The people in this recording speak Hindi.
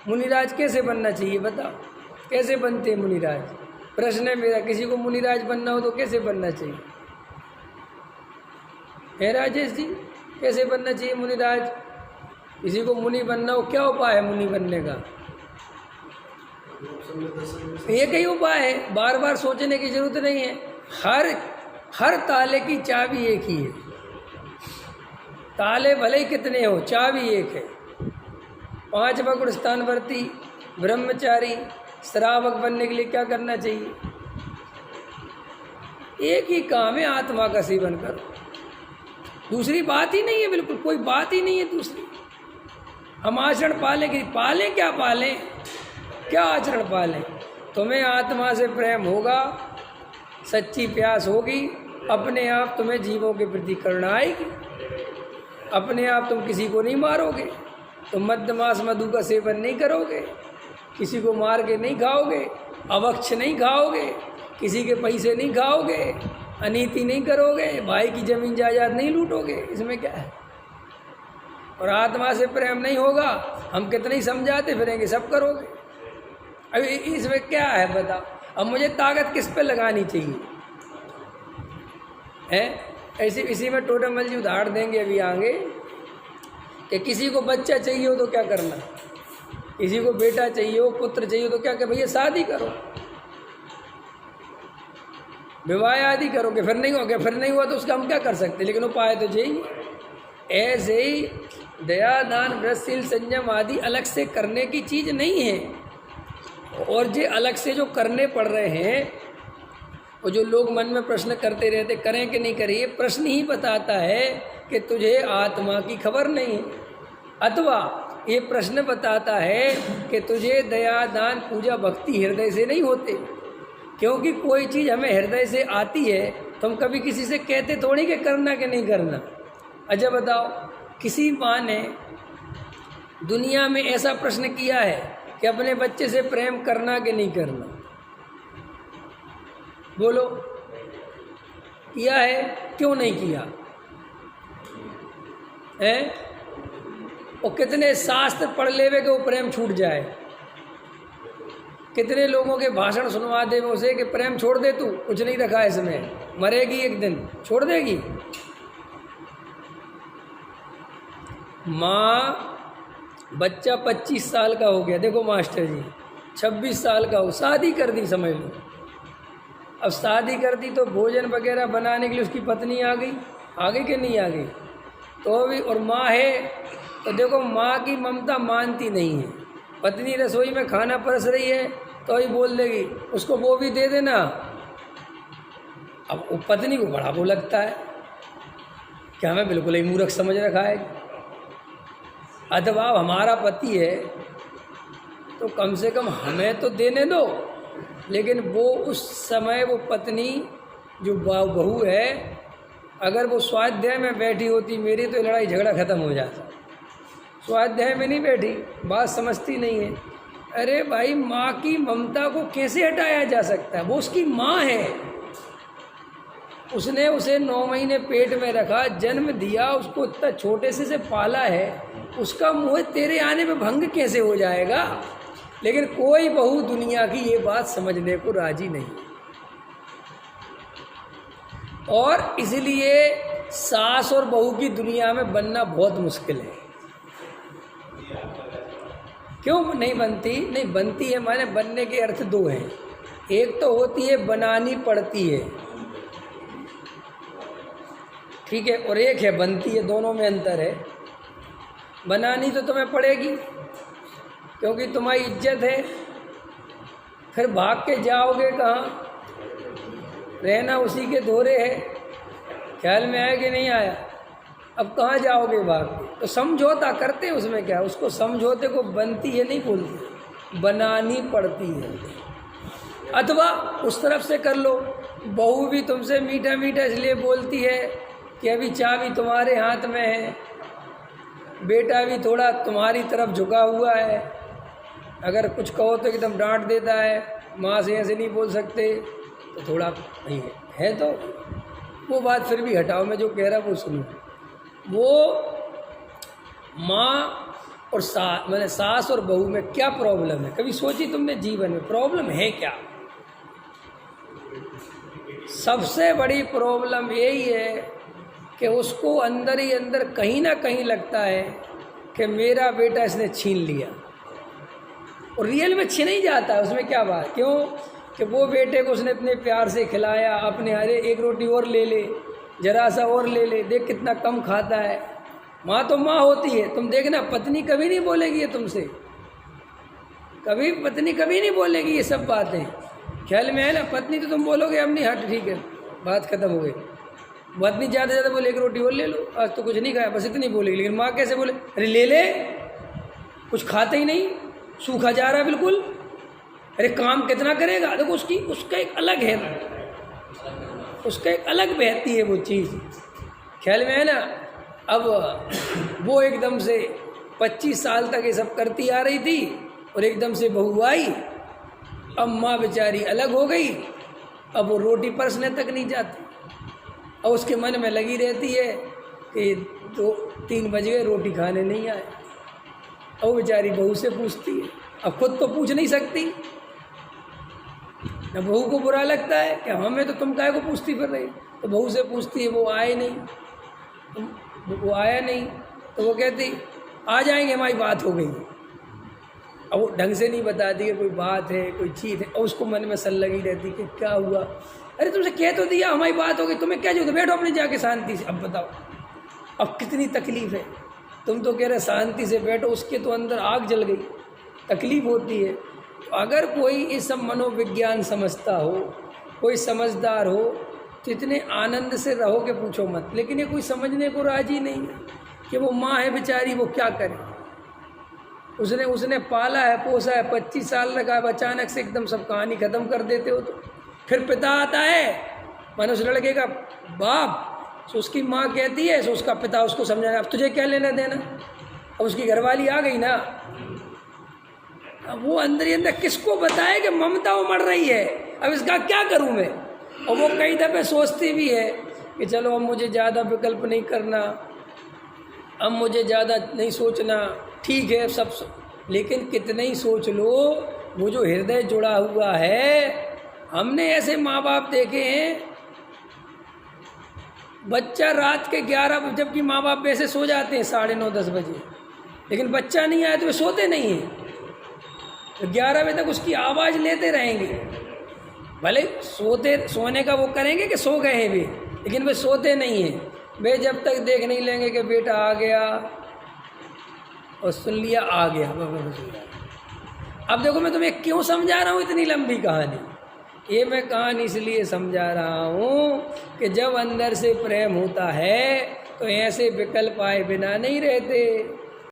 मुनिराज कैसे बनना चाहिए बताओ, कैसे बनते हैं मुनिराज? प्रश्न है मेरा, किसी को मुनिराज बनना हो तो कैसे बनना चाहिए? है राजेश जी, कैसे बनना चाहिए मुनिराज? किसी को मुनि बनना हो, क्या उपाय है मुनि बनने का? एक ही उपाय है, बार बार सोचने की जरूरत नहीं है। हर ताले की चाबी एक ही है। ताले भले ही कितने हो, चाबी एक है। 5 वक्त स्थानवर्ती ब्रह्मचारी श्रावक बनने के लिए क्या करना चाहिए? एक ही काम है, आत्मा का सेवन करो। दूसरी बात ही नहीं है, बिल्कुल कोई बात ही नहीं है दूसरी। हम आचरण पालें कि पालें, क्या पालें, क्या आचरण पालें? तुम्हें आत्मा से प्रेम होगा, सच्ची प्यास होगी, अपने आप तुम्हें जीवों के प्रति करुणा आएगी, अपने आप तुम किसी को नहीं मारोगे, तुम मध्यमास मधु का सेवन नहीं करोगे, किसी को मार के नहीं खाओगे, अवक्ष नहीं खाओगे, किसी के पैसे नहीं खाओगे, अनीति नहीं करोगे, भाई की जमीन जायदाद नहीं लूटोगे। इसमें क्या है? और आत्मा से प्रेम नहीं होगा, हम कितने ही समझाते फिरेंगे, सब करोगे। अभी इसमें क्या है बताओ? अब मुझे ताकत किस पे लगानी चाहिए है? ऐसे इसी में टोटमल जी उदाहरण देंगे अभी आगे कि किसी को बच्चा चाहिए हो तो क्या करना, किसी को बेटा चाहिए हो, पुत्र चाहिए हो तो क्या कर, भैया शादी करो, विवाह आदि करोगे, फिर नहीं हो गया, फिर नहीं हुआ तो उसका हम क्या कर सकते, लेकिन उपाय तो चाहिए। ऐसे ही दया दान व्रतशील संयम आदि अलग से करने की चीज़ नहीं है। और जो अलग से जो करने पड़ रहे हैं, और जो लोग मन में प्रश्न करते रहते करें कि नहीं करें, ये प्रश्न ही बताता है कि तुझे आत्मा की खबर नहीं, अथवा ये प्रश्न बताता है कि तुझे दया दान पूजा भक्ति हृदय से नहीं होते। क्योंकि कोई चीज़ हमें हृदय से आती है तो हम कभी किसी से कहते थोड़ी कि करना कि नहीं करना। अच्छा बताओ, किसी माँ ने दुनिया में ऐसा प्रश्न किया है कि अपने बच्चे से प्रेम करना कि नहीं करना? बोलो, किया है? क्यों नहीं किया है? और कितने शास्त्र पढ़ लेवे कि वो प्रेम छूट जाए, कितने लोगों के भाषण सुनवा दे उसे कि प्रेम छोड़ दे, तू कुछ नहीं रखा है इसमें, मरेगी एक दिन, छोड़ देगी। माँ, बच्चा 25 साल का हो गया, देखो मास्टर जी 26 साल का हो, शादी कर दी समझ लो। अब शादी कर दी तो भोजन वगैरह बनाने के लिए उसकी पत्नी आ गई कि नहीं आ गई? तो भी, और माँ है तो देखो माँ की ममता मानती नहीं है। पत्नी रसोई में खाना परस रही है तो ही बोल देगी उसको वो भी दे देना। अब वो पत्नी को बड़ा वो लगता है कि हमें बिल्कुल ही मूर्ख समझ रखा है। अथवा हमारा पति है तो कम से कम हमें तो देने दो, लेकिन वो उस समय वो पत्नी जो बहू है, अगर वो स्वाध्याय में बैठी होती मेरी तो लड़ाई झगड़ा ख़त्म हो जाता। स्वाध्याय में नहीं बैठी, बात समझती नहीं है। अरे भाई, माँ की ममता को कैसे हटाया जा सकता है? वो उसकी माँ है, उसने उसे 9 महीने पेट में रखा, जन्म दिया, उसको इतना छोटे से पाला है, उसका मोह तेरे आने में भंग कैसे हो जाएगा? लेकिन कोई बहू दुनिया की ये बात समझने को राजी नहीं, और इसलिए सास और बहू की दुनिया में बनना बहुत मुश्किल है। क्यों नहीं बनती? नहीं बनती है, माने बनने के अर्थ 2 हैं। एक तो होती है बनानी पड़ती है, ठीक है, और एक है बनती है, दोनों में अंतर है। बनानी तो तुम्हें पड़ेगी क्योंकि तुम्हारी इज्जत है, फिर भाग के जाओगे कहाँ? रहना उसी के दोहरे है। ख्याल में आया कि नहीं आया? अब कहाँ जाओगे भाग के? तो समझौता करते हैं, उसमें क्या, उसको समझौते को बनती है नहीं बोलती, बनानी पड़ती है। अथवा उस तरफ से कर लो, बहू भी तुमसे मीठा मीठा इसलिए बोलती है कि अभी चाबी तुम्हारे हाथ में है, बेटा भी थोड़ा तुम्हारी तरफ झुका हुआ है, अगर कुछ कहो तो एकदम डांट देता है, माँ से ऐसे नहीं बोल सकते, तो थोड़ा नहीं है तो वो बात फिर भी हटाओ, मैं जो कह रहा वो सुनो। वो माँ और मैंने सास और बहू में क्या प्रॉब्लम है? कभी सोची तुमने जीवन में प्रॉब्लम है क्या? सबसे बड़ी प्रॉब्लम यही है कि उसको अंदर ही अंदर कहीं ना कहीं लगता है कि मेरा बेटा इसने छीन लिया, और रियल में छीन ही जाता है। उसमें क्या बात, क्यों कि वो बेटे को उसने इतने प्यार से खिलाया, अपने अरे एक रोटी और ले ले, जरा सा और ले ले, देख कितना कम खाता है। माँ तो माँ होती है, तुम देखना पत्नी कभी नहीं बोलेगी ये तुमसे, कभी पत्नी कभी नहीं बोलेगी ये सब बातें, ख्याल में है ना। पत्नी तो तुम बोलोगे अम्मी हट ठीक है, बात खत्म हो गई। पत्नी ज़्यादा ज़्यादा बोले एक रोटी और ले लो, आज तो कुछ नहीं खाया, बस इतनी बोलेगी। लेकिन माँ कैसे बोले, अरे ले ले, कुछ खाते ही नहीं, सूखा जा रहा है बिल्कुल, अरे काम कितना करेगा। देखो उसका एक अलग है, उसका एक अलग बहती है वो चीज़, ख्याल में है ना। अब वो एकदम से 25 साल तक ये सब करती आ रही थी, और एकदम से बहू आई, अब माँ बेचारी अलग हो गई, अब वो रोटी परसने तक नहीं जाती। अब उसके मन में लगी रहती है कि 2-3 बज गए रोटी खाने नहीं आए। अब वो बेचारी बहू से पूछती है, अब खुद तो पूछ नहीं सकती, न बहू को बुरा लगता है कि हमें तो तुम काहे को पूछती फिर रही, तो बहू से पूछती है, वो आए नहीं, वो आया नहीं, तो वो कहती आ जाएंगे, हमारी बात हो गई। अब वो ढंग से नहीं बताती कि कोई बात है, कोई चीज़ है, और उसको मन में सल लगी रहती कि क्या हुआ, अरे तुमसे कह तो दिया हमारी बात हो गई, तुम्हें क्या जो, बैठो अपने जाके शांति से। अब बताओ अब कितनी तकलीफ़ है, तुम तो कह रहे शांति से बैठो, उसके तो अंदर आग जल गई, तकलीफ़ होती है। तो अगर कोई इस सब मनोविज्ञान समझता हो, कोई समझदार हो, तो इतने आनंद से रहो कि पूछो मत। लेकिन ये कोई समझने को राजी नहीं है कि वो माँ है बेचारी, वो क्या करे, उसने पाला है, पोसा है, 25 साल लगा, अचानक से एकदम सब कहानी ख़त्म कर देते हो। तो फिर पिता आता है, मानो उस लड़के का बाप, तो उसकी माँ कहती है, तो उसका पिता उसको समझाना, अब तुझे क्या लेना देना, अब उसकी घरवाली आ गई ना, अब वो अंदर ही अंदर किसको बताए कि ममता उमड़ रही है, अब इसका क्या करूँ मैं। और वो कई दफ़े सोचती भी है कि चलो अब मुझे ज़्यादा विकल्प नहीं करना, अब मुझे ज़्यादा नहीं सोचना, ठीक है सब लेकिन कितने ही सोच लो, वो जो हृदय जुड़ा हुआ है, हमने ऐसे माँ बाप देखे हैं, बच्चा रात के 11, जबकि माँ बाप वैसे सो जाते हैं 9:30-10 बजे, लेकिन बच्चा नहीं आया तो वे सोते नहीं हैं, तो 11 बजे तक उसकी आवाज़ लेते रहेंगे। भले सोने का वो करेंगे कि सो गए हैं वे, लेकिन वे सोते नहीं हैं। वे जब तक देख नहीं लेंगे कि बेटा आ गया और सुन लिया आ गया। अब देखो मैं तुम्हें क्यों समझा रहा हूँ इतनी लंबी कहानी, ये मैं कहानी इसलिए समझा रहा हूँ कि जब अंदर से प्रेम होता है तो ऐसे विकल्प आए बिना नहीं रहते।